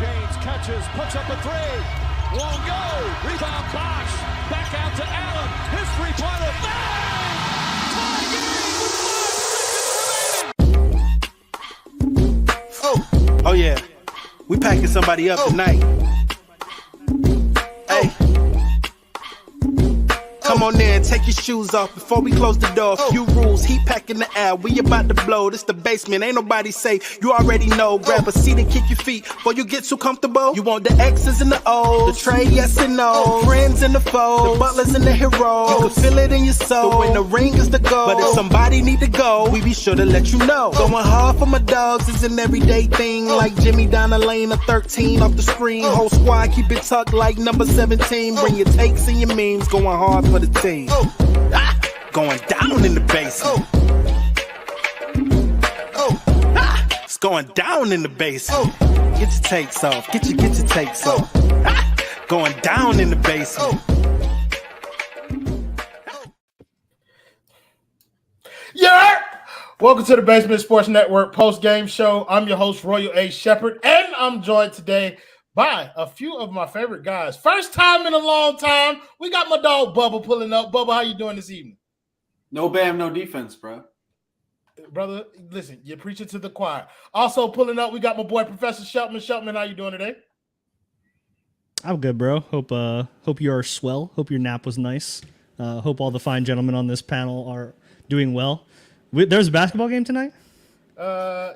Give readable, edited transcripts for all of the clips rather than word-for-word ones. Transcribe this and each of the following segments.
James catches, puts up a three. Won't go. Rebound Bosh. Back out to Allen. His three-pointer. Bang! Tie game with 5 seconds remaining. Oh yeah. We packing somebody up tonight. Hey. Come on in, take your shoes off before we close the door. Few rules, heat pack in the air, we about to blow. This the basement, ain't nobody safe, you already know. Grab a seat and kick your feet before you get too comfortable. You want the X's and the O's, the trade, yes and no. Friends and the foes, the butlers and the heroes. You can feel it in your soul, when the ring is the goal. But if somebody need to go, we be sure to let you know. Going hard for my dogs is an everyday thing. Like Jimmy down the lane of 13 off the screen. Whole squad keep it tucked like number 17. Bring your takes and your memes, going hard for the team. Going down in the basement. It's going down in the basement. Get your takes off. Get your takes off. Going down in the basement. Yeah. Welcome to the Basement Sports Network post-game show. I'm your host, Royal A. Shepherd, and I'm joined today by a few of my favorite guys. First time in a long time, we got my dog Bubba pulling up. Bubba, how you doing this evening? No bam, no defense, bro. Brother, listen, you're preaching to the choir. Also pulling up, we got my boy Professor Sheltman. Sheltman, how you doing today? I'm good, bro. Hope you are swell. Hope your nap was nice. Hope all the fine gentlemen on this panel are doing well. There's a basketball game tonight?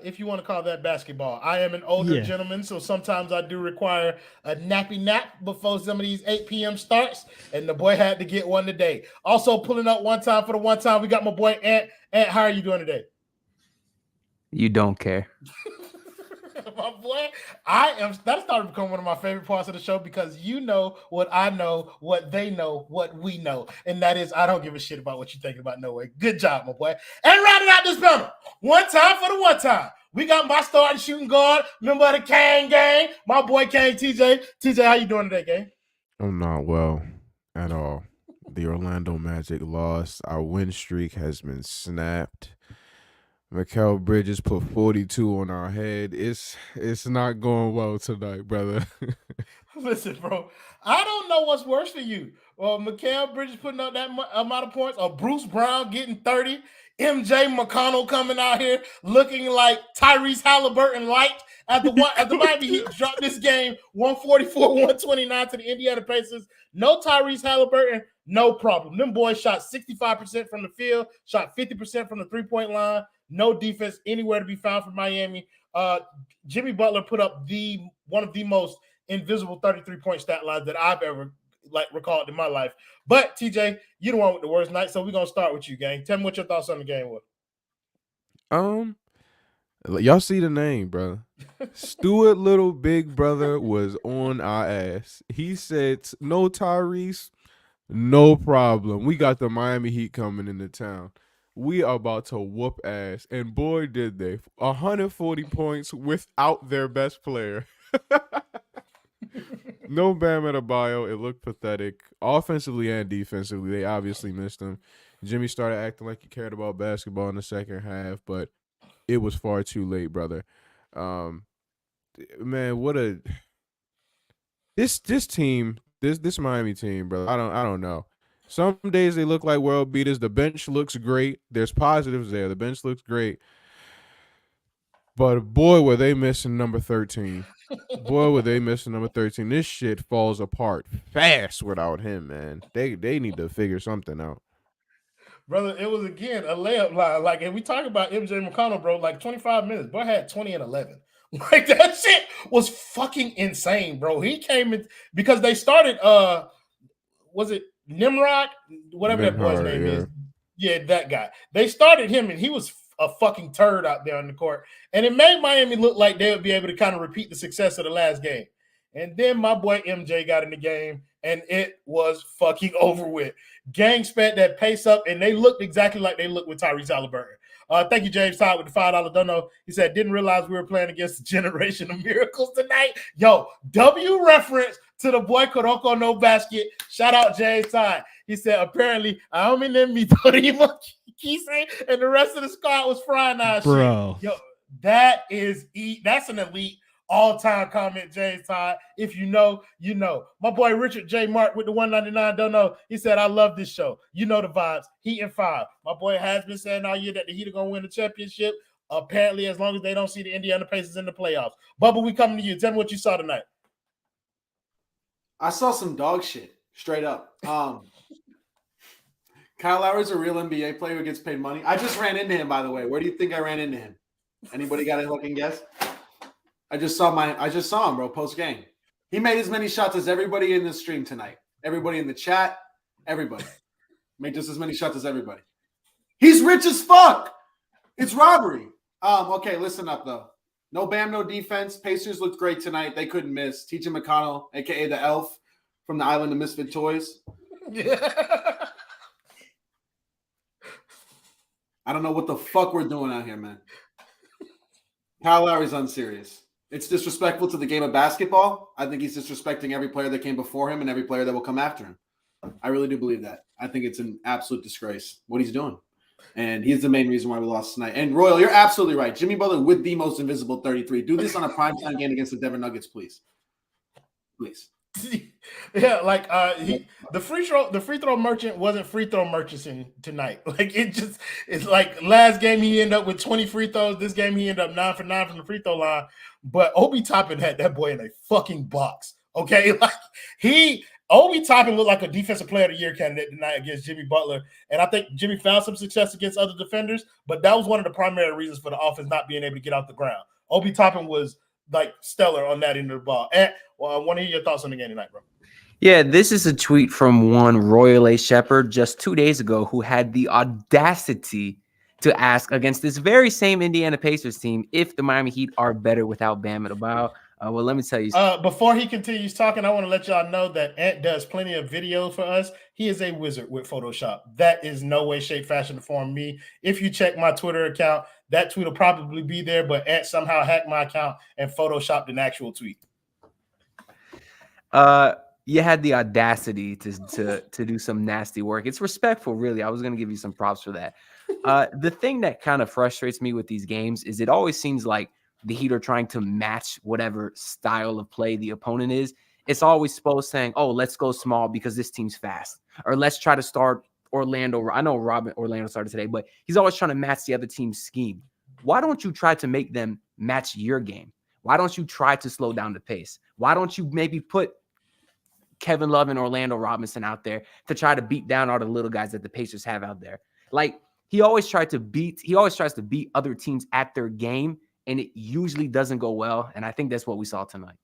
If you want to call that basketball. I am an older gentleman, so sometimes I do require a nappy nap before some of these 8 p.m. starts, and the boy had to get one today. Also pulling up one time for the one time, we got my boy Ant. Ant, how are you doing today? You don't care. My boy, that started to become one of my favorite parts of the show because you know what I know, what they know, what we know. And that is, I don't give a shit about what you think about no way. Good job, my boy. And rounding out this panel, one time for the one time. We got my starting shooting guard, member of the Kane gang, my boy Kane, TJ. TJ, how you doing today, gang? I'm not well at all. The Orlando Magic lost. Our win streak has been snapped. Mikal Bridges put 42 on our head. It's not going well tonight, brother. Listen, bro, I don't know what's worse for you. Well, Mikal Bridges putting up that amount of points, or Bruce Brown getting 30, MJ McConnell coming out here looking like Tyrese Halliburton light at the Miami Heat dropped this game 144-129 to the Indiana Pacers. No Tyrese Halliburton, no problem. Them boys shot 65% from the field, shot 50% from the three-point line. No defense anywhere to be found for Miami. Jimmy Butler put up one of the most invisible 33-point stat lines that I've ever recalled in my life. But TJ, you the one with the worst night, so we're gonna start with you, gang. Tell me what your thoughts on the game were. Y'all see the name, bro. Stuart Little Big Brother was on our ass. He said, no Tyrese, no problem. We got the Miami Heat coming into town. We are about to whoop ass. And boy, did they. 140 points without their best player. No Bam Adebayo. It looked pathetic. Offensively and defensively, they obviously missed him. Jimmy started acting like he cared about basketball in the second half, but it was far too late, brother. Man, what a this team, this Miami team, brother. I don't know. Some days they look like world beaters. The bench looks great. There's positives there. The bench looks great. But boy, were they missing number 13. Boy, were they missing number 13. This shit falls apart fast without him, man. They need to figure something out. Brother, it was, again, a layup line. Like, and we talk about MJ McConnell, bro, like 25 minutes. Boy had 20 and 11. Like, that shit was fucking insane, bro. He came in because they started, was it Nimrod? Whatever that boy's name is. Yeah, that guy. They started him, and he was a fucking turd out there on the court. And it made Miami look like they would be able to kind of repeat the success of the last game. And then my boy MJ got in the game, and it was fucking over with. Gang sped that pace up, and they looked exactly like they looked with Tyrese Halliburton. Thank you, James Todd, with the $5 dono. He said, didn't realize we were playing against the generation of miracles tonight. Yo, W reference to the boy Kuroko no basket. Shout out James Todd. He said, apparently, I don't mean me Kise, and the rest of the squad was frying eyes. Bro. Yo, that's an elite All-time comment, James Todd. If you know, you know. My boy Richard J. Mark with the 199 don't know. He said, I love this show. You know the vibes. Heat and 5. My boy has been saying all year that the Heat are going to win the championship. Apparently, as long as they don't see the Indiana Pacers in the playoffs. Bubba, we coming to you. Tell me what you saw tonight. I saw some dog shit, straight up. Kyle Lowry's a real NBA player who gets paid money. I just ran into him, by the way. Where do you think I ran into him? Anybody got a fucking guess? I just saw him, bro, post-game. He made as many shots as everybody in the stream tonight. Everybody in the chat, everybody. Made just as many shots as everybody. He's rich as fuck. It's robbery. Okay, listen up, though. No Bam, no defense. Pacers looked great tonight. They couldn't miss. T.J. McConnell, a.k.a. the elf from the Island of Misfit Toys. Yeah. I don't know what the fuck we're doing out here, man. Kyle Lowry's unserious. It's disrespectful to the game of basketball. I think he's disrespecting every player that came before him and every player that will come after him. I really do believe that. I think it's an absolute disgrace what he's doing. And he's the main reason why we lost tonight. And Royal, you're absolutely right. Jimmy Butler with the most invisible 33. Do this on a primetime game against the Denver Nuggets, please. Please. Yeah, like the free throw merchant wasn't free throw merchanting tonight. Like it's like last game he ended up with 20 free throws. This game he ended up 9 for 9 from the free throw line. But Obi Toppin had that boy in a fucking box. Okay, like Obi Toppin looked like a defensive player of the year candidate tonight against Jimmy Butler. And I think Jimmy found some success against other defenders, but that was one of the primary reasons for the offense not being able to get off the ground. Obi Toppin was like stellar on that end of the ball. And I want to hear your thoughts on the game tonight, bro. Yeah, this is a tweet from one Royal A. Shepherd just 2 days ago who had the audacity to ask against this very same Indiana Pacers team if the Miami Heat are better without Bam Adebayo. Well, let me tell you. Before he continues talking, I want to let y'all know that Ant does plenty of video for us. He is a wizard with Photoshop. That is no way, shape, fashion to form me. If you check my Twitter account, that tweet will probably be there, but Ant somehow hacked my account and Photoshopped an actual tweet. You had the audacity to do some nasty work. It's respectful, really. I was going to give you some props for that. The thing that kind of frustrates me with these games is it always seems like the Heat are trying to match whatever style of play the opponent is. It's always Spo saying, oh, let's go small because this team's fast. Or let's try to start Orlando. I know Orlando started today, but he's always trying to match the other team's scheme. Why don't you try to make them match your game? Why don't you try to slow down the pace? Why don't you maybe put Kevin Love and Orlando Robinson out there to try to beat down all the little guys that the Pacers have out there? Like he always tries to beat other teams at their game, and it usually doesn't go well. And I think that's what we saw tonight.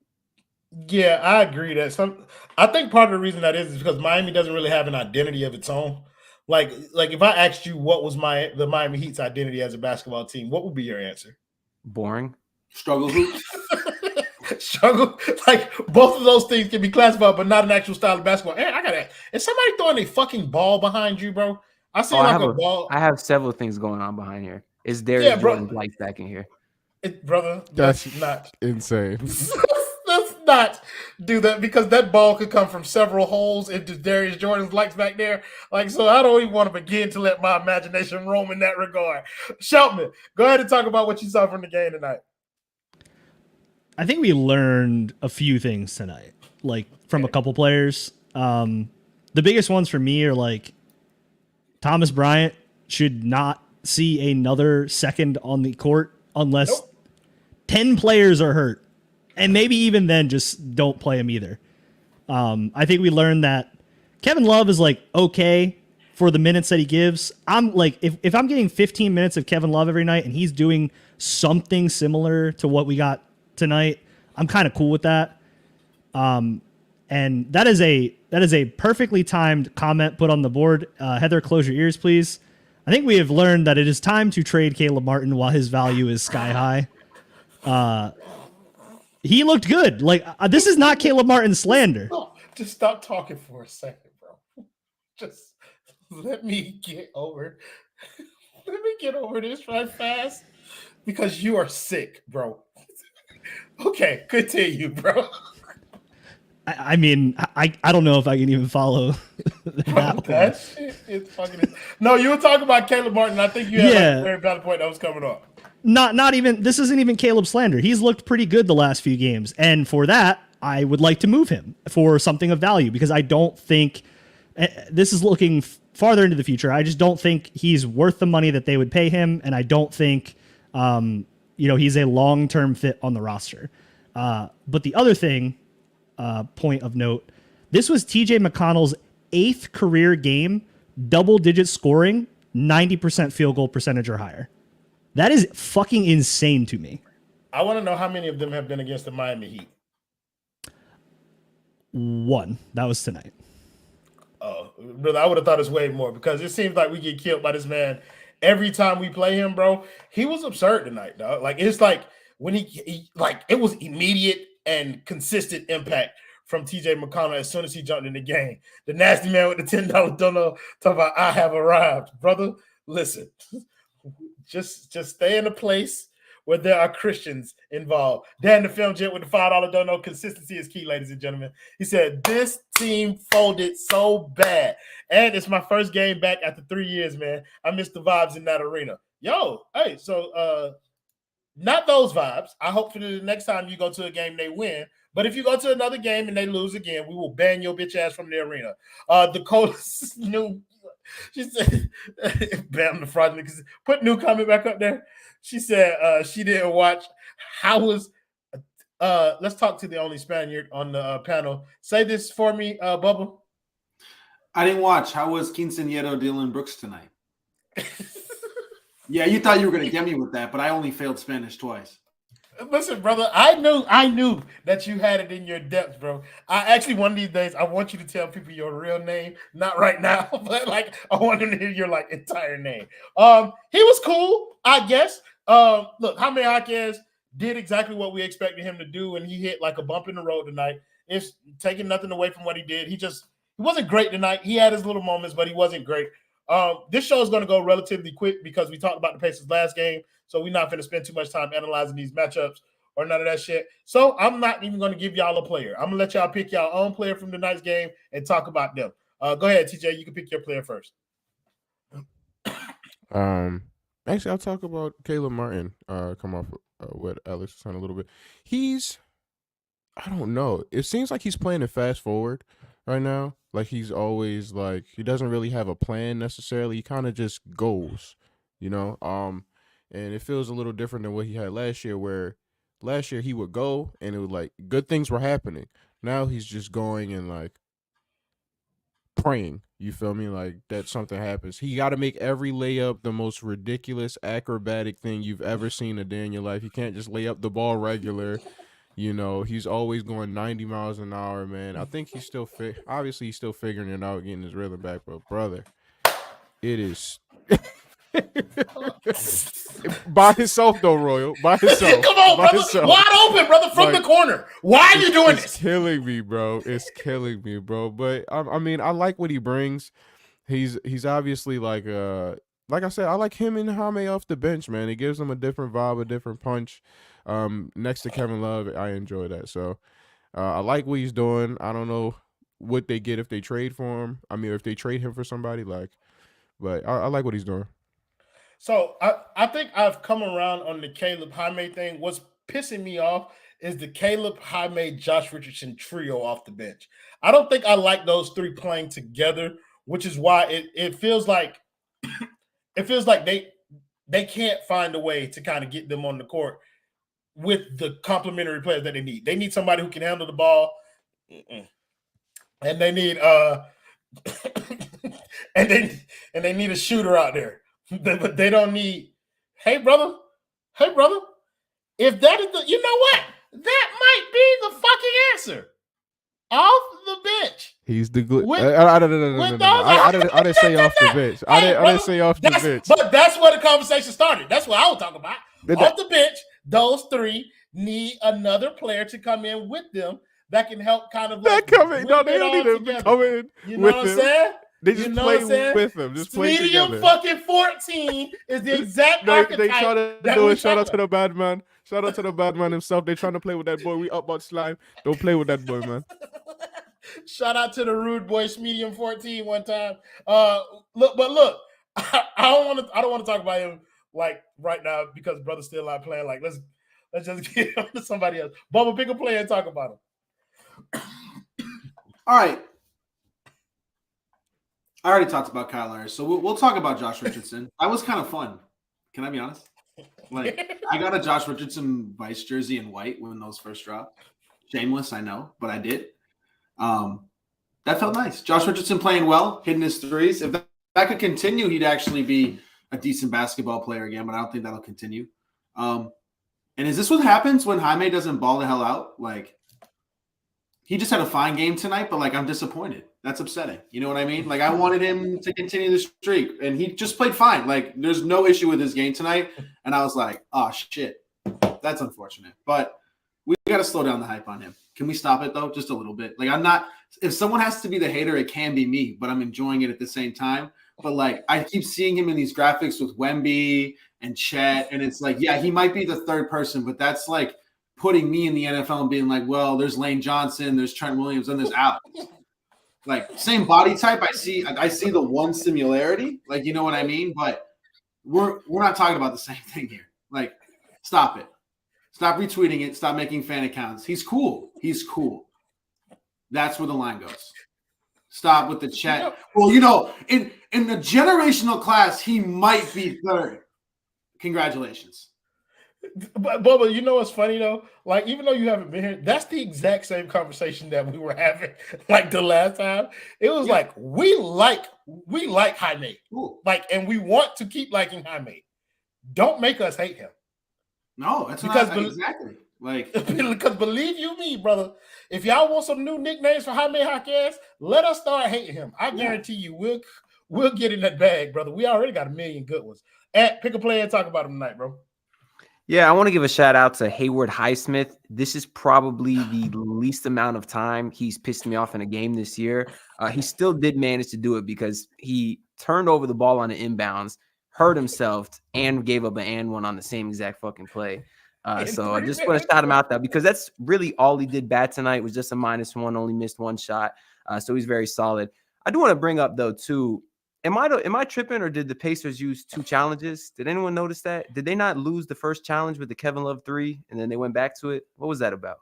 Yeah, I agree that I think part of the reason that is because Miami doesn't really have an identity of its own. Like if I asked you what was the Miami Heat's identity as a basketball team, what would be your answer? Boring. Struggle hoops. Struggle. Like both of those things can be classified, but not an actual style of basketball. Hey, I got that. Is somebody throwing a fucking ball behind you, bro? I see a ball. I have several things going on behind here. Is there Jordan's lights back in here? Brother, that's not insane. Let's not do that because that ball could come from several holes into Darius Jordan's lights back there. Like, so I don't even want to begin to let my imagination roam in that regard. Sheltman, go ahead and talk about what you saw from the game tonight. I think we learned a few things tonight, like from a couple players. The biggest ones for me are like Thomas Bryant should not see another second on the court unless 10 players are hurt. And maybe even then, just don't play him either. I think we learned that Kevin Love is like okay for the minutes that he gives. I'm like, if I'm getting 15 minutes of Kevin Love every night and he's doing something similar to what we got tonight, I'm kind of cool with that. And that is a perfectly timed comment put on the board. Heather, close your ears, please. I think we have learned that it is time to trade Caleb Martin while his value is sky high. He looked good. Like this is not Caleb Martin slander. No, just stop talking for a second, bro. Just let me get over. Let me get over this right fast because you are sick, bro. Okay, continue, bro. I mean, I don't know if I can even follow that shit is fucking. No, you were talking about Caleb Martin. I think you had like a very valid point that was coming up. not even, this isn't even Caleb slander. He's looked pretty good the last few games. And for that, I would like to move him for something of value because I don't think this is looking farther into the future. I just don't think he's worth the money that they would pay him. And I don't think, he's a long-term fit on the roster. But the other thing, point of note, this was TJ McConnell's 8th career game, double-digit scoring, 90% field goal percentage or higher. That is fucking insane to me. I want to know how many of them have been against the Miami Heat. 1. That was tonight. Oh, brother, I would have thought it's way more because it seems like we get killed by this man every time we play him, bro. He was absurd tonight, dog. Like, it's like when he it was immediate and consistent impact from TJ McConnell as soon as he jumped in the game. The nasty man with the $10 dono talking about I have arrived. Brother, listen. Just stay in a place where there are Christians involved. Dan the Film Jet with the $5 dono. Consistency is key, ladies and gentlemen. He said, this team folded so bad. And it's my first game back after 3 years, man. I missed the vibes in that arena. Yo, hey, so not those vibes. I hope for the next time you go to a game they win. But if you go to another game and they lose again, we will ban your bitch ass from the arena. Dakota's new, she said, bam the fraudulent. Put new comment back up there. She said she didn't watch. How was? Let's talk to the only Spaniard on the panel. Say this for me, Bubba. I didn't watch. How was Quinceañero Dylan Brooks tonight? Yeah, you thought you were going to get me with that, but I only failed Spanish twice. Listen, brother, I knew that you had it in your depths, bro. I actually, one of these days, I want you to tell people your real name. Not right now, but like I want them to hear your like entire name. He was cool, I guess. Look, Jaime Jaquez did exactly what we expected him to do, and he hit like a bump in the road tonight. It's taking nothing away from what he did. He wasn't great tonight. He had his little moments, but he wasn't great. This show is going to go relatively quick because we talked about the Pacers last game. So we're not going to spend too much time analyzing these matchups or none of that shit. So I'm not even going to give y'all a player. I'm going to let y'all pick y'all own player from tonight's game and talk about them. Go ahead, TJ. You can pick your player first. Actually, I'll talk about Caleb Martin. Come off what Alex was saying a little bit. I don't know. It seems like he's playing it fast forward right now. Like he's always like he doesn't really have a plan necessarily. He kind of just goes, you know. And it feels a little different than what he had last year, where last year he would go and it would like good things were happening. Now he's just going and like praying. You feel me? Like that something happens. He got to make every layup the most ridiculous acrobatic thing you've ever seen a day in your life. You can't just lay up the ball regular. You know, he's always going 90 miles an hour, man. I think he's still obviously he's still figuring it out, getting his rhythm back. But brother, it is. By himself though, Royal. By himself. Come on, brother. Himself. Wide open, brother, from the corner. Why are you doing this? It's killing me, bro. It's killing me, bro. But I mean, I like what he brings. He's obviously like I said, I like him and Jaime off the bench, man. It gives him a different vibe, a different punch. Next to Kevin Love, I enjoy that. So I like what he's doing. I don't know what they get if they trade for him. I mean, if they trade him for somebody, but I like what he's doing. So I think I've come around on the Caleb Jaime thing. What's pissing me off is the Caleb Jaime Josh Richardson trio off the bench. I don't think I like those three playing together, which is why it feels like they can't find a way to kind of get them on the court with the complementary players that they need. They need somebody who can handle the ball, and they need and they need a shooter out there. But they don't need, hey brother, if that is you know what? That might be the fucking answer. Off the bench. He's the good. I didn't say off the bench. I didn't say off the bench. But that's where the conversation started. That's what I was talking about. Off the bench, those three need another player to come in with them that can help kind of like. They don't need to come in. You know what I'm saying? They just play with them. Just play together. Medium fucking 14 is the exact archetype. They try to do it. Shout out to the bad man. Shout out to the bad man himself. They trying to play with that boy. We up on slime. Don't play with that boy, man. Shout out to the rude boy, medium 14 one time. Look, I don't want to talk about him like right now because brother's still not playing. Like let's just get him to somebody else. Bubba, pick a player and talk about him. All right. I already talked about Kyle Lowry, so we'll talk about Josh Richardson. That was kind of fun. Can I be honest? Like, I got a Josh Richardson Vice jersey in white when those first dropped. Shameless, I know, but I did. That felt nice. Josh Richardson playing well, hitting his threes. If that could continue, he'd actually be a decent basketball player again, but I don't think that'll continue. And is this what happens when Jaime doesn't ball the hell out? Like, he just had a fine game tonight, but, like, I'm disappointed. That's upsetting. You know what I mean? Like, I wanted him to continue the streak, and he just played fine. Like, there's no issue with his game tonight. And I was like, oh, shit. That's unfortunate. But we got to slow down the hype on him. Can we stop it, though? Just a little bit. Like, I'm not – if someone has to be the hater, it can be me, but I'm enjoying it at the same time. But, like, I keep seeing him in these graphics with Wemby and Chet, and it's like, yeah, he might be the third person, but that's, like, putting me in the NFL and being like, well, there's Lane Johnson, there's Trent Williams, and there's Alex. Like, same body type. I see the one similarity. Like, you know what I mean? But we're not talking about the same thing here. Like, stop it. Stop retweeting it. Stop making fan accounts. He's cool. He's cool. That's where the line goes. Stop with the chat. Well, you know, in the generational class, he might be third. Congratulations. But Bubba, you know what's funny though? Like, even though you haven't been here, that's the exact same conversation that we were having like the last time. It was like we like Jaime. Cool. Like, and we want to keep liking Jaime. Don't make us hate him. No, that's not exactly. Like, because believe you me, brother, if y'all want some new nicknames for Jaime Jaquez, let us start hating him. I guarantee you we'll get in that bag, brother. We already got a million good ones. Pick a player and talk about him tonight, bro. Yeah, I want to give a shout out to Hayward Highsmith. This is probably the least amount of time he's pissed me off in a game this year. He still did manage to do it because he turned over the ball on the inbounds, hurt himself, and gave up an and one on the same exact fucking play. So I just want to shout him out there because that's really all he did bad tonight was just a -1, only missed one shot. So he's very solid. I do want to bring up, though, too, Am I tripping, or did the Pacers use 2 challenges? Did anyone notice that? Did they not lose the first challenge with the Kevin Love 3, and then they went back to it? What was that about?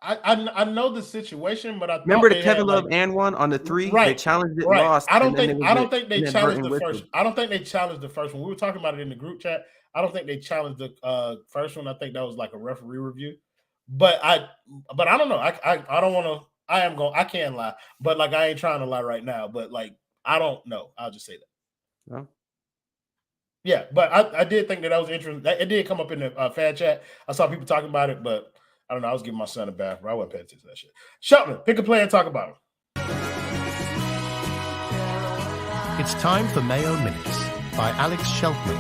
I know the situation, but I remember the Kevin Love and one on the 3. Right, they challenged it, lost. I don't think they challenged the first. I don't think they challenged the first one. We were talking about it in the group chat. I don't think they challenged the first one. I think that was like a referee review. But I don't know. I don't want to. I can lie, but like I ain't trying to lie right now. But like I don't know. I'll just say that. No. Yeah, but I did think that was interesting. It did come up in the fan chat. I saw people talking about it, but I don't know. I was giving my son a bath, bro. I wasn't paying attention to that shit. Shelton, pick a player and talk about him. It's time for Mayo Minutes by Alex Shelton.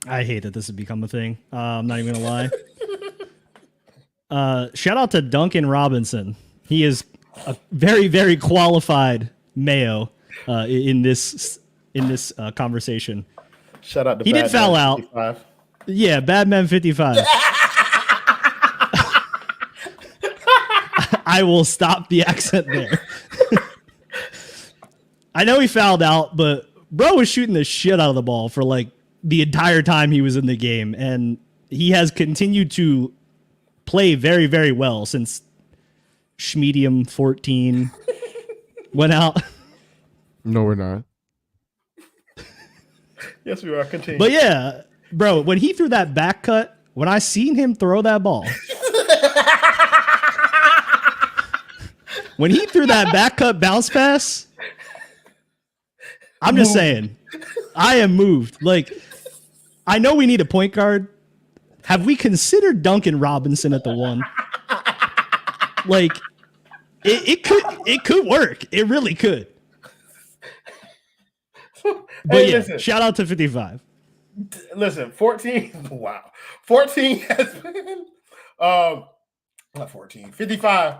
I hate that this has become a thing. I'm not even gonna lie. Shout out to Duncan Robinson. He is a very, very qualified Mayo in this conversation. Shout out to he did foul out. 55. Yeah, Badman 55. I will stop the accent there. I know he fouled out, but bro was shooting the shit out of the ball for like the entire time he was in the game, and he has continued to play very, very well since Schmedium 14 went out. No, we're not. Yes, we are. Continue. But yeah, bro, when he threw that back cut, when I seen him throw that ball, when he threw that back cut bounce pass, I'm just saying, I am moved. Like, I know we need a point guard. Have we considered Duncan Robinson at the 1? Like, it could work. It really could. But hey, listen, shout out to 55. Listen, 14. Wow. 14 has been not 14. 55.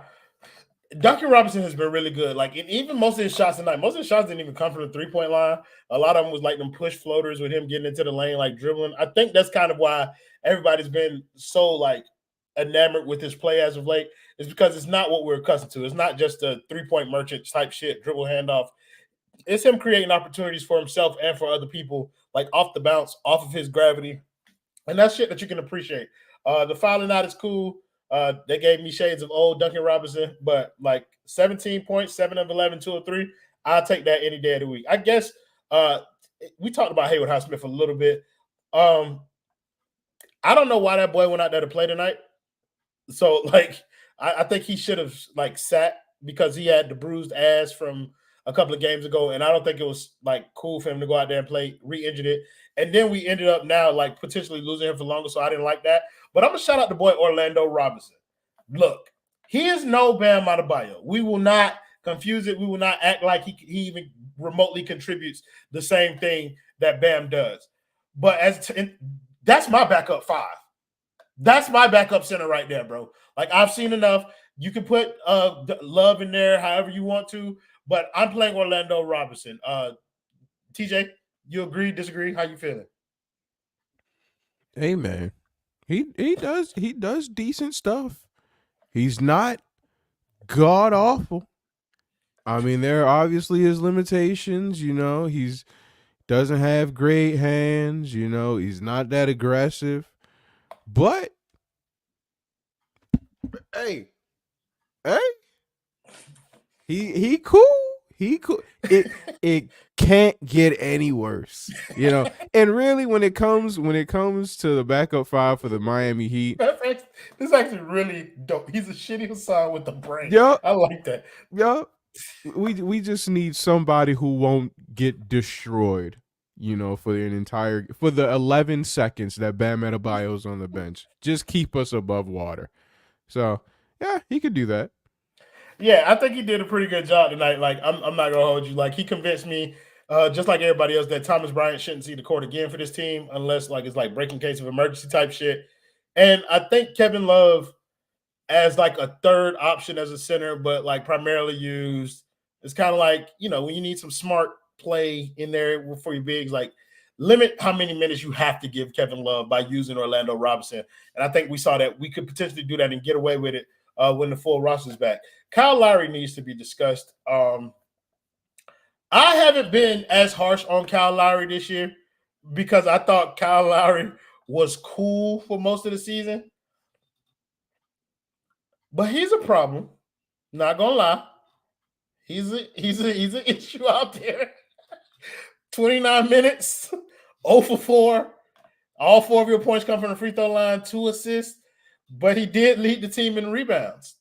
Duncan Robinson has been really good. Like, and even most of his shots tonight, most of his shots didn't even come from the 3-point line. A lot of them was like them push floaters with him getting into the lane, like dribbling. I think that's kind of why everybody's been so like enamored with his play as of late, is because it's not what we're accustomed to. It's not just a 3-point merchant type shit, dribble handoff. It's him creating opportunities for himself and for other people, like off the bounce, off of his gravity. And that's shit that you can appreciate. The fouling out is cool. They gave me shades of old Duncan Robinson, but like 17 points, 7 of 11, 2 of 3. I'll take that any day of the week. I guess we talked about Haywood Highsmith a little bit. I don't know why that boy went out there to play tonight. So, like, I think he should have, like, sat because he had the bruised ass from a couple of games ago, and I don't think it was, like, cool for him to go out there and play, re-injured it. And then we ended up now, like, potentially losing him for longer, so I didn't like that. But I'm going to shout out the boy Orlando Robinson. Look, he is no Bam Adebayo. We will not confuse it. We will not act like he even remotely contributes the same thing that Bam does. But that's my backup 5. That's my backup center right there, bro. Like, I've seen enough. You can put Love in there however you want to, but I'm playing Orlando Robinson. TJ, you agree, disagree? How you feeling? Hey, man. He does decent stuff. He's not god awful. I mean, there are obviously his limitations. You know, he's doesn't have great hands. You know, he's not that aggressive. But hey, he cool. He cool. It can't get any worse, you know. And really, when it comes to the backup 5 for the Miami Heat, this is actually really dope. He's a shitty Hassan with the brain. Yep. I like that. Yep. We just need somebody who won't get destroyed, you know, for the 11 seconds that Bam Adebayo's on the bench. Just keep us above water. So yeah, he could do that. Yeah, I think he did a pretty good job tonight. Like, I'm not gonna hold you. Like, he convinced me, just like everybody else, that Thomas Bryant shouldn't see the court again for this team unless, like, it's like breaking case of emergency type shit. And I think Kevin Love as like a third option as a center, but like primarily used, it's kind of like, you know, when you need some smart play in there for your bigs, like limit how many minutes you have to give Kevin Love by using Orlando Robinson. And I think we saw that we could potentially do that and get away with it when the full roster's back. Kyle Lowry needs to be discussed. I haven't been as harsh on Kyle Lowry this year because I thought Kyle Lowry was cool for most of the season. But he's a problem. Not gonna lie. He's an issue out there. 29 minutes, 0 for 4. All 4 of your points come from the free throw line, 2 assists. But he did lead the team in rebounds.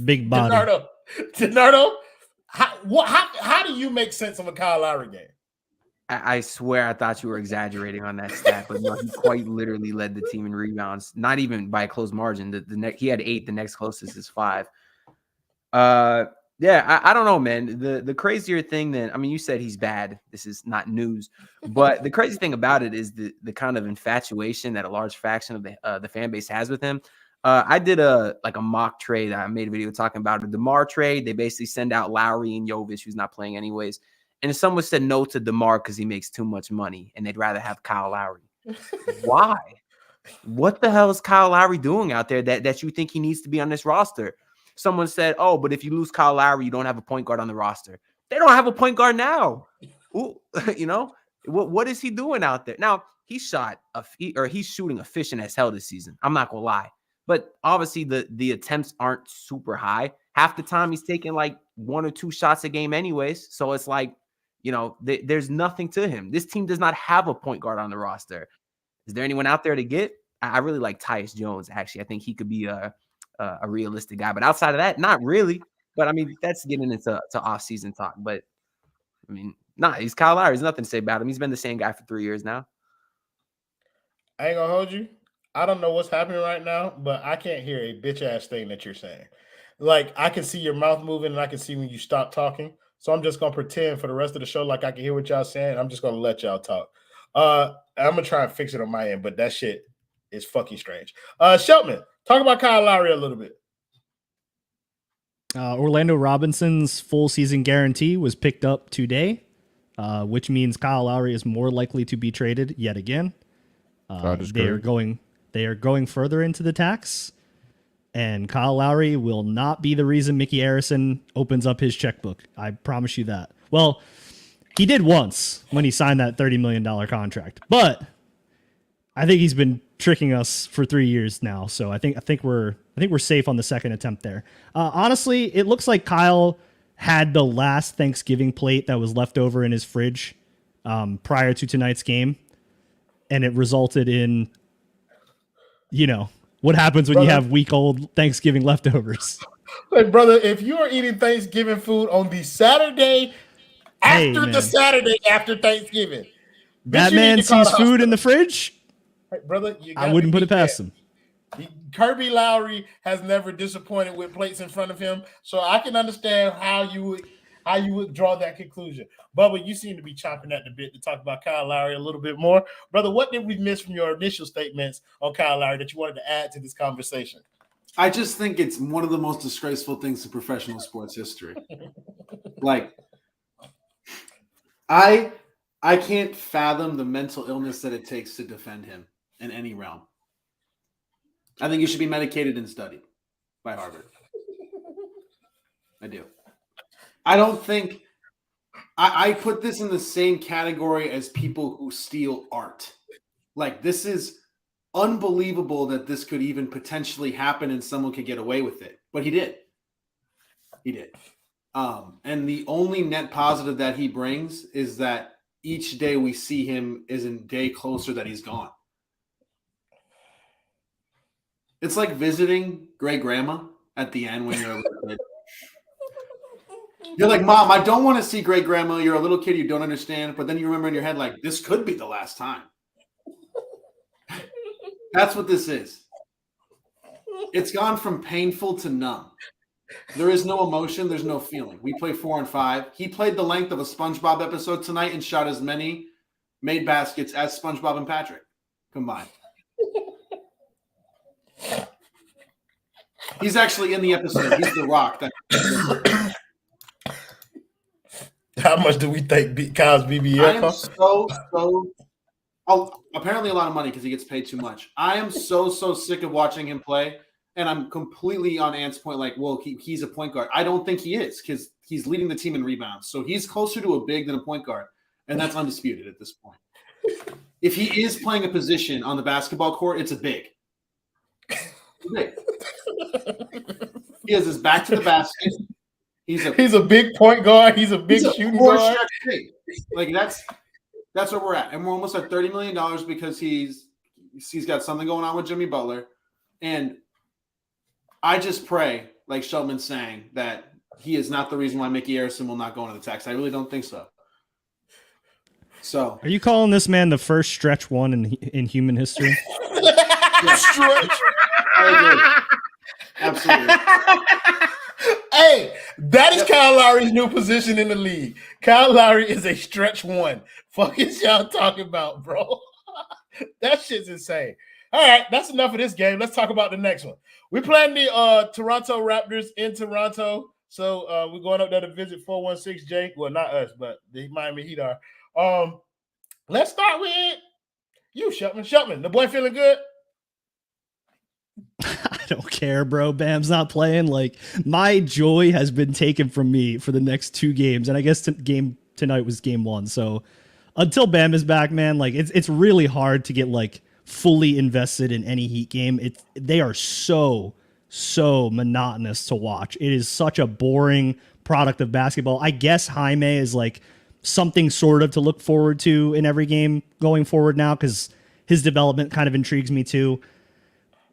Big body. DiNardo, how do you make sense of a Kyle Lowry game? I swear I thought you were exaggerating on that stat, but no, he quite literally led the team in rebounds, not even by a close margin. He had 8, the next closest is 5. Yeah, I don't know, man. The crazier thing than, I mean, you said he's bad. This is not news, but the crazy thing about it is the kind of infatuation that a large faction of the fan base has with him. I did a mock trade. I made a video talking about the DeMar trade. They basically send out Lowry and Jovic, who's not playing anyways. And someone said no to DeMar because he makes too much money, and they'd rather have Kyle Lowry. Why? What the hell is Kyle Lowry doing out there that you think he needs to be on this roster? Someone said, oh, but if you lose Kyle Lowry, you don't have a point guard on the roster. They don't have a point guard now. Ooh, you know, what is he doing out there? Now, he's shooting efficient as hell this season. I'm not going to lie. But obviously the attempts aren't super high. Half the time he's taking like 1 or 2 shots a game anyways. So it's like, you know, there's nothing to him. This team does not have a point guard on the roster. Is there anyone out there to get? I really like Tyus Jones, actually. I think he could be a realistic guy. But outside of that, not really. But, I mean, that's getting into off-season talk. But, I mean, he's Kyle Lowry. There's nothing to say about him. He's been the same guy for 3 years now. I ain't going to hold you. I don't know what's happening right now, but I can't hear a bitch-ass thing that you're saying. Like, I can see your mouth moving, and I can see when you stop talking. So I'm just going to pretend for the rest of the show like I can hear what y'all saying. I'm just going to let y'all talk. I'm going to try and fix it on my end, but that shit is fucking strange. Shelton, talk about Kyle Lowry a little bit. Orlando Robinson's full season guarantee was picked up today, which means Kyle Lowry is more likely to be traded yet again. They they are going further into the tax, and Kyle Lowry will not be the reason Mickey Arison opens up his checkbook. I promise you that. Well, he did once when he signed that $30 million contract, but I think he's been tricking us for 3 years now. So I think we're safe on the second attempt there. Honestly, it looks like Kyle had the last Thanksgiving plate that was left over in his fridge prior to tonight's game, and it resulted in, what happens when you have week-old Thanksgiving leftovers. Hey, brother, if you are eating Thanksgiving food on the Saturday after Thanksgiving, that man sees food in the fridge. Hey, brother, I wouldn't put it past him. Kirby Lowry has never disappointed with plates in front of him, so I can understand how you would draw that conclusion. Bubba, you seem to be chomping at the bit to talk about Kyle Lowry a little bit more. Brother, what did we miss from your initial statements on Kyle Lowry that you wanted to add to this conversation? I just think it's one of the most disgraceful things in professional sports history. Like, I can't fathom the mental illness that it takes to defend him in any realm. I think he should be medicated and studied by Harvard. I do. I don't think I put this in the same category as people who steal art. Like, this is unbelievable that this could even potentially happen and someone could get away with it. But he did. He did. And the only net positive that he brings is that each day we see him is a day closer that he's gone. It's like visiting great grandma at the end when you're a little kid. You're like, Mom, I don't want to see great grandma. You're a little kid, you don't understand. But then you remember in your head, like, this could be the last time. That's what this is. It's gone from painful to numb. There is no emotion. There's no feeling. We play 4 and 5. He played the length of a SpongeBob episode tonight and shot as many made baskets as SpongeBob and Patrick combined. He's actually in the episode. He's the Rock. How much do we think Kyle's BBL I am apparently a lot of money because he gets paid too much. I am so sick of watching him play, and I'm completely on Ant's point. Like, well, he's a point guard. I don't think he is because he's leading the team in rebounds. So he's closer to a big than a point guard, and that's undisputed at this point. If he is playing a position on the basketball court, it's a big. Big. He has his back to the basket. He's a big point guard. He's a big shooting guard. Like that's where we're at, and we're almost at $30 million because he's got something going on with Jimmy Butler, and I just pray, like Shelton's saying, that he is not the reason why Mickey Arison will not go into the tax. I really don't think so. So, are you calling this man the first stretch one in human history? Stretch. I agree. Absolutely. Hey, that is Kyle Lowry's new position in the league. Kyle Lowry is a stretch one. Fuck is y'all talking about, bro? That shit's insane. All right, that's enough of this game. Let's talk about the next one. We're playing the Toronto Raptors in Toronto. So we're going up there to visit 416 Jake. Well, not us, but the Miami Heat are. Let's start with you, Shelton. Shelton, the boy feeling good? I don't care, bro. Bam's not playing. Like, my joy has been taken from me for the next 2 games, and I guess game tonight was game 1. So until Bam is back, man, like it's really hard to get like fully invested in any Heat game. They are so monotonous to watch. It is such a boring product of basketball. I guess Jaime is like something sort of to look forward to in every game going forward now because his development kind of intrigues me too.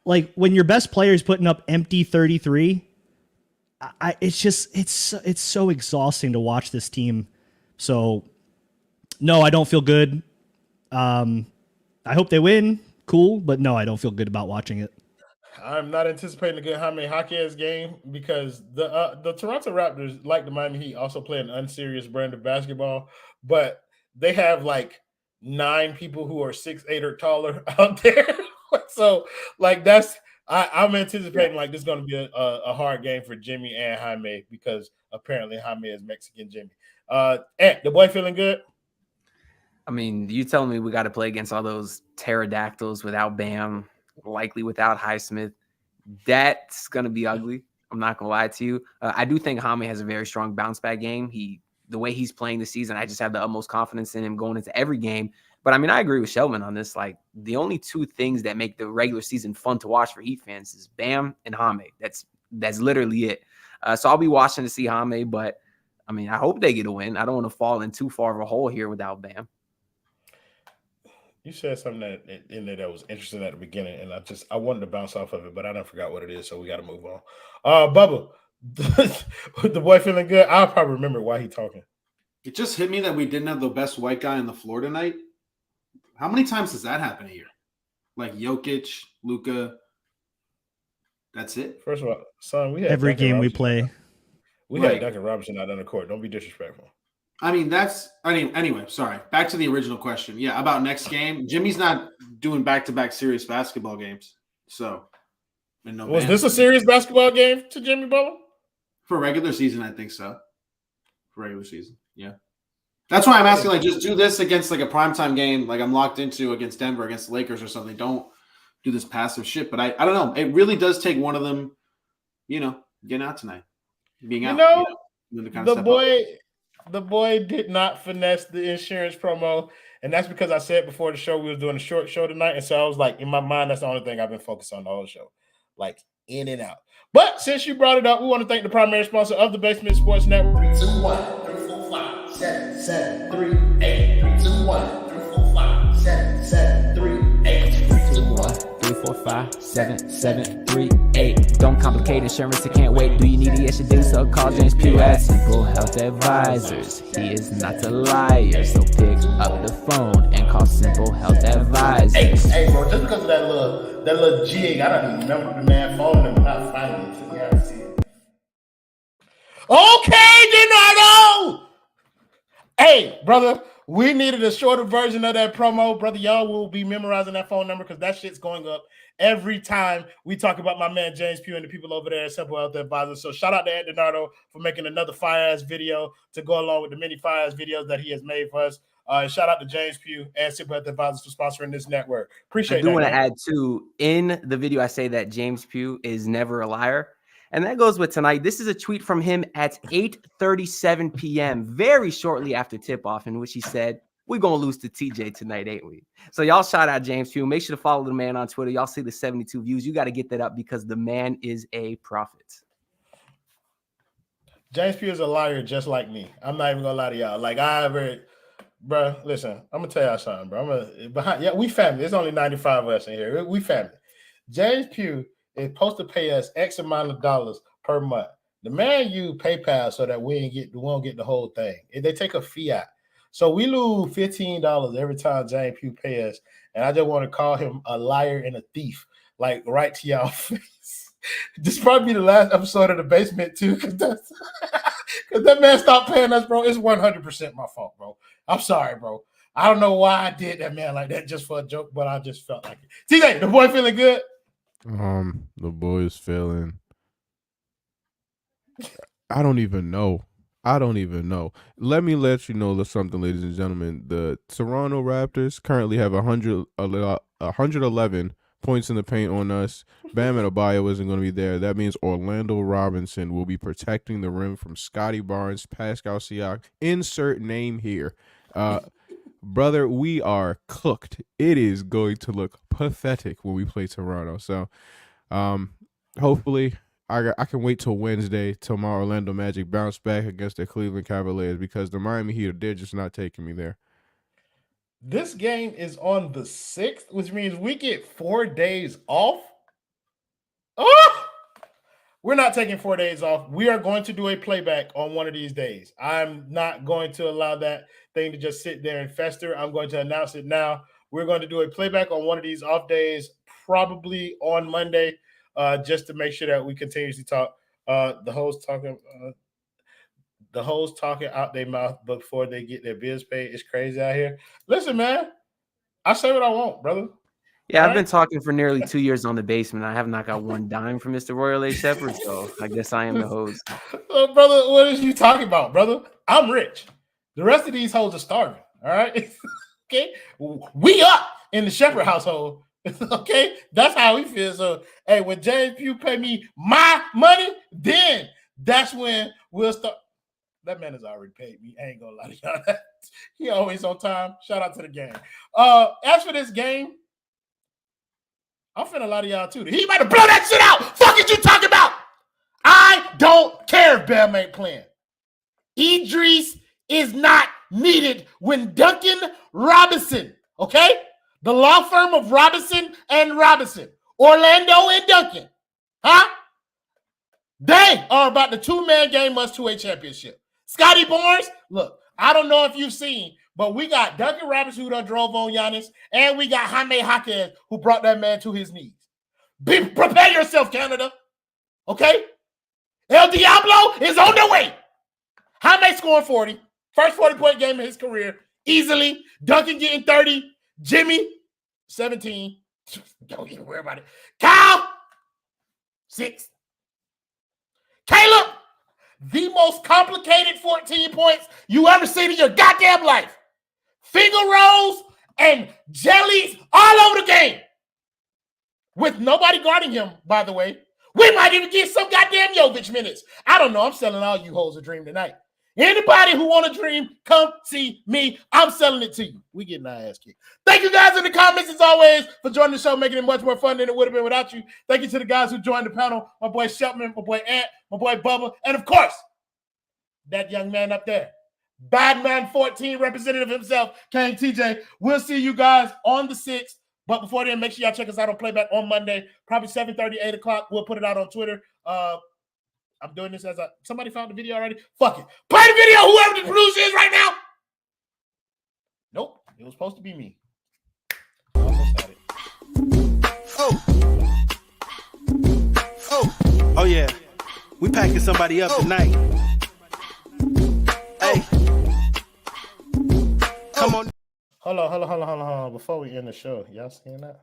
Like, when your best player is putting up empty 33, it's so exhausting to watch this team. So, no, I don't feel good. I hope they win. Cool. But no, I don't feel good about watching it. I'm not anticipating a good Jaime Jaquez game because the Toronto Raptors, like the Miami Heat, also play an unserious brand of basketball, but they have like 9 people who are 6'8" or taller out there. So, like, I'm anticipating like this is going to be a hard game for Jimmy and Jaime because apparently Jaime is Mexican Jimmy. Ant, the boy feeling good? I mean, you telling me we got to play against all those pterodactyls without Bam? likely without Highsmith. That's going to be ugly. I'm not going to lie to you. I do think Jaime has a very strong bounce back game. The way he's playing this season, I just have the utmost confidence in him going into every game. But I mean, I agree with Shelvin on this. Like, the only two things that make the regular season fun to watch for Heat fans is Bam and Jaime. That's literally it. So I'll be watching to see Jaime, but I mean, I hope they get a win. I don't want to fall in too far of a hole here without Bam. You said something in there that was interesting at the beginning, and I wanted to bounce off of it, but I done forgot what it is, so we got to move on. Bubba, the boy feeling good? I'll probably remember why he talking. It just hit me that we didn't have the best white guy on the floor tonight. How many times does that happen a year? Like Jokic, Luka. That's it. First of all, son, we had every Duncan game we Robinson. play. We had Duncan Robinson out on the court. Don't be disrespectful. Anyway, sorry. Back to the original question. Yeah, about next game. Jimmy's not doing back-to-back serious basketball games. So, was this a serious basketball game to Jimmy Butler? For regular season, I think so. For regular season, yeah. That's why I'm asking, like, just do this against, like, a primetime game, like I'm locked into against Denver, against the Lakers or something. Don't do this passive shit. But I don't know. It really does take one of them, getting out tonight. Being out. The boy did not finesse the insurance promo, and that's because I said before the show we was doing a short show tonight, and so I was like, in my mind, that's the only thing I've been focused on the whole show, like in and out. But since you brought it up, we want to thank the primary sponsor of the Basement Sports Network. 3, 2, 1, 3, 4, 5, 7, 7, 3, 8. 3, 2, 1, 3, 4, 5, 7, 7, 3, 8. 3, 2, 1, 3, 4, 5, 7, 7, 3, 8. Don't complicate insurance, I can't wait. Do you need it? Yes, you do. So call James Pugh at Simple Health Advisors. He is not a liar, so pick up the phone and call Simple Health Advisors. Hey, bro, just because of that little jig, I don't even remember the man phone number, not finding it. So you gotta see it. Okay, Donato! Hey, brother, we needed a shorter version of that promo. Brother, y'all will be memorizing that phone number because that shit's going up every time we talk about my man James Pugh and the people over there at Simple Health Advisors. So shout out to Ed Donato for making another fire-ass video to go along with the many fire-ass videos that he has made for us. Shout out to James Pugh and Simple Health Advisors for sponsoring this network. Appreciate it. I do want to add, too, in the video I say that James Pugh is never a liar. And that goes with tonight. This is a tweet from him at 8:37 p.m., very shortly after tip-off, in which he said, we're going to lose to TJ tonight, ain't we? So y'all shout out James Pugh. Make sure to follow the man on Twitter. Y'all see the 72 views. You got to get that up because the man is a prophet. James Pugh is a liar just like me. I'm not even going to lie to y'all. Bro, listen, I'm going to tell y'all something, bro. We family. There's only 95 of us in here. We family. James Pugh is supposed to pay us X amount of dollars per month. The man used PayPal so that we won't get the whole thing. They take a fiat. So we lose $15 every time James Pugh pay us. And I just want to call him a liar and a thief, like right to y'all face. This probably be the last episode of The Basement too, because that man stopped paying us, bro. It's 100% my fault, bro. I'm sorry, bro. I don't know why I did that man like that just for a joke, but I just felt like it. TJ, the boy feeling good? The boy is feeling. I don't even know. Let me let you know something, ladies and gentlemen. The Toronto Raptors currently have 111 points in the paint on us. Bam Adebayo isn't going to be there. That means Orlando Robinson will be protecting the rim from Scotty Barnes, Pascal Siak. Insert name here. Brother, we are cooked. It is going to look pathetic when we play Toronto. So, hopefully, I can wait till Wednesday till my Orlando Magic bounce back against the Cleveland Cavaliers because the Miami Heat, they're just not taking me there. This game is on the 6th, which means we get 4 days off. Oh! We're not taking 4 days off. We are going to do a playback on one of these days. I'm not going to allow that thing to just sit there and fester. I'm going to announce it now. We're going to do a playback on one of these off days, probably on Monday, just to make sure that we continuously talk. The host talking out their mouth before they get their bills paid. It's crazy out here. Listen, man, I say what I want, brother. Yeah, I've been talking for nearly 2 years on The Basement. I have not got one dime from Mr. Royal A. Shepherd, so I guess I am the host. Brother, what is you talking about, brother? I'm rich. The rest of these hoes are starving, all right? Okay? We up in the Shepherd household. Okay, that's how he feels. So, hey, when James Pugh pay me my money, then that's when we'll start. That man has already paid me. I ain't gonna lie to y'all. He always on time. Shout out to the game. As for this game, I'm finna lie to y'all too. He about to blow that shit out. Fuck is you talking about? I don't care if Bam ain't playing. Idris is not needed when Duncan Robinson, okay? The law firm of Robinson and Robinson, Orlando and Duncan, huh? They are about the two-man game must-2-way championship. Scotty Barnes, look, I don't know if you've seen, but we got Duncan Robinson who done drove on Giannis, and we got Jaime Jaquez who brought that man to his knees. Prepare yourself, Canada, okay? El Diablo is on the way. Jaime scoring 40. First 40-point game of his career. Easily. Duncan getting 30. Jimmy, 17. Don't even worry about it. Kyle, 6. Caleb, the most complicated 14 points you ever seen in your goddamn life. Finger rolls and jellies all over the game. With nobody guarding him, by the way. We might even get some goddamn Jovic minutes. I don't know. I'm selling all you hoes a dream tonight. Anybody who want a dream, come see me. I'm selling it to you. We getting our ass kicked. Thank you guys in the comments, as always, for joining the show, making it much more fun than it would have been without you. Thank you to the guys who joined the panel. My boy Sheltman, my boy Ant, my boy Bubba, and of course, that young man up there. Badman 14, representative himself, Kane TJ. We'll see you guys on the 6th. But before then, make sure y'all check us out on Playback on Monday, probably 7:30, 8 o'clock. We'll put it out on Twitter. I'm doing this as somebody found the video already. Fuck it. Play the video, whoever the producer is right now. Nope. It was supposed to be me. Almost had it. Oh yeah. We packing somebody up tonight. Hey. Come on. Hold on. Before we end the show, y'all seeing that?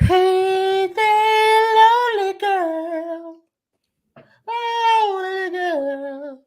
Hey there, lonely girl. Lonely girl.